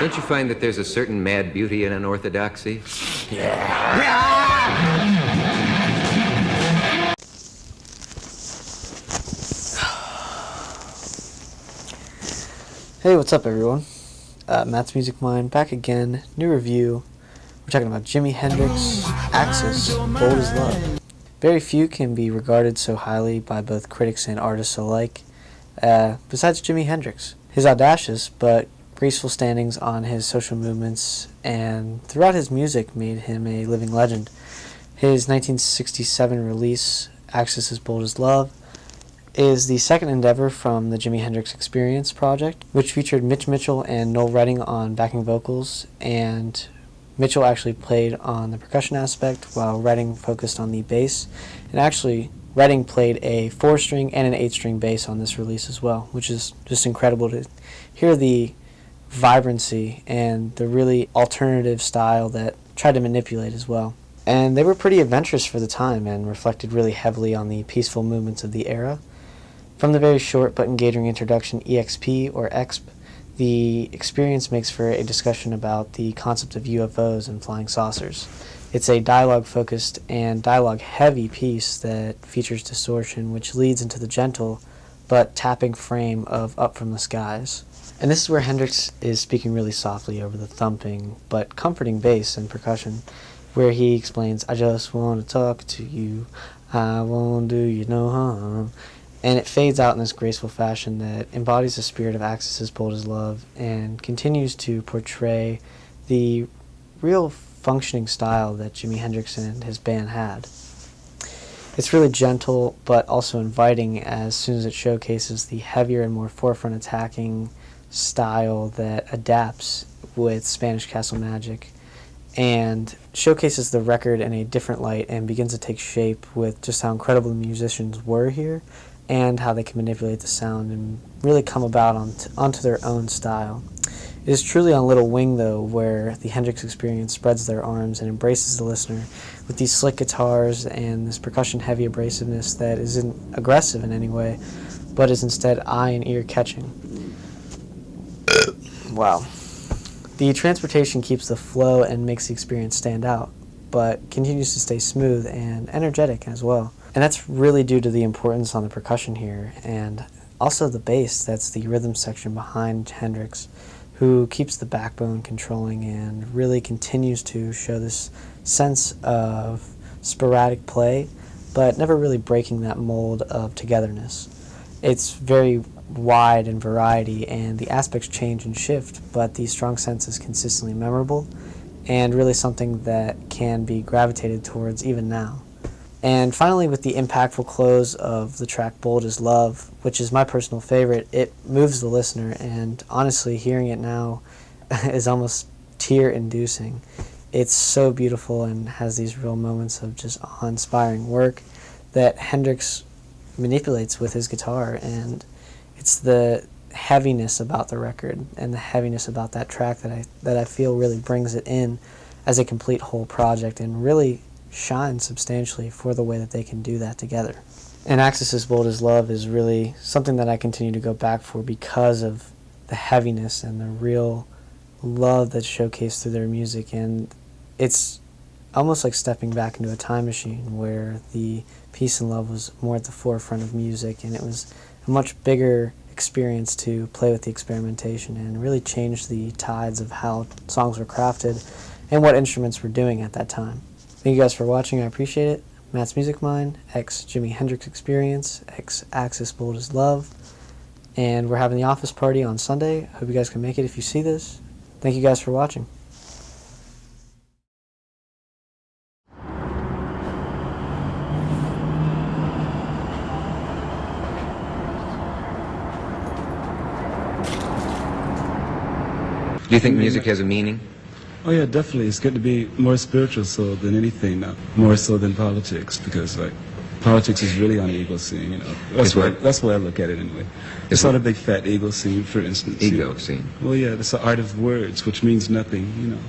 Don't you find that there's a certain mad beauty in unorthodoxy? Hey, what's up everyone? Matt's Music Mind, back again, new review. We're talking about Jimi Hendrix, Axis, Bold as Love. Very few can be regarded so highly by both critics and artists alike, besides Jimi Hendrix. His audacious but graceful standings on his social movements and throughout his music made him a living legend. His 1967 release, Axis is Bold as Love, is the second endeavor from the Jimi Hendrix Experience project, which featured Mitch Mitchell and Noel Redding on backing vocals, and Mitchell actually played on the percussion aspect while Redding focused on the bass. And actually, Redding played a 4-string and an 8-string bass on this release as well, which is just incredible to hear the vibrancy and the really alternative style that tried to manipulate as well. And they were pretty adventurous for the time and reflected really heavily on the peaceful movements of the era. From the very short but engaging introduction EXP or EXP, the experience makes for a discussion about the concept of UFOs and flying saucers. It's a dialogue-focused and dialogue-heavy piece that features distortion, which leads into the gentle but tapping frame of Up From the Skies. And this is where Hendrix is speaking really softly over the thumping but comforting bass and percussion, where he explains, "I just want to talk to you, I won't do you no harm." And it fades out in this graceful fashion that embodies the spirit of Axis is Bold as Love and continues to portray the real functioning style that Jimi Hendrix and his band had. It's really gentle but also inviting as soon as it showcases the heavier and more forefront attacking style that adapts with Spanish Castle Magic and showcases the record in a different light and begins to take shape with just how incredible the musicians were here and how they can manipulate the sound and really come about onto their own style. It is truly on Little Wing, though, where the Hendrix Experience spreads their arms and embraces the listener with these slick guitars and this percussion-heavy abrasiveness that isn't aggressive in any way, but is instead eye and ear catching. Wow. The transportation keeps the flow and makes the experience stand out, but continues to stay smooth and energetic as well. And that's really due to the importance on the percussion here, and also the bass, that's the rhythm section behind Hendrix, who keeps the backbone controlling and really continues to show this sense of sporadic play, but never really breaking that mold of togetherness. It's very wide in variety, and the aspects change and shift, but the strong sense is consistently memorable, and really something that can be gravitated towards even now. And finally, with the impactful close of the track Bold as Love, which is my personal favorite, it moves the listener, and honestly, hearing it now is almost tear-inducing. It's so beautiful and has these real moments of just awe-inspiring work that Hendrix manipulates with his guitar, and it's the heaviness about the record and the heaviness about that track that I feel really brings it in as a complete whole project and really shines substantially for the way that they can do that together. And Axis is Bold as Love is really something that I continue to go back for because of the heaviness and the real love that's showcased through their music. And it's almost like stepping back into a time machine where the peace and love was more at the forefront of music, and it was a much bigger experience to play with the experimentation and really change the tides of how songs were crafted and what instruments were doing at that time. Thank you guys for watching, I appreciate it. Matt's Music Mind, ex Jimi Hendrix Experience, ex Axis Bold as Love. And we're having the office party on Sunday. Hope you guys can make it if you see this. Thank you guys for watching. Do you think music has a meaning? Oh yeah, definitely. It's good to be more spiritual so than anything now, more so than politics, because like politics is really on the ego scene, you know. That's the way I look at it anyway. It's not a big fat ego scene, for instance. Ego scene. Well, yeah, it's the art of words, which means nothing, you know.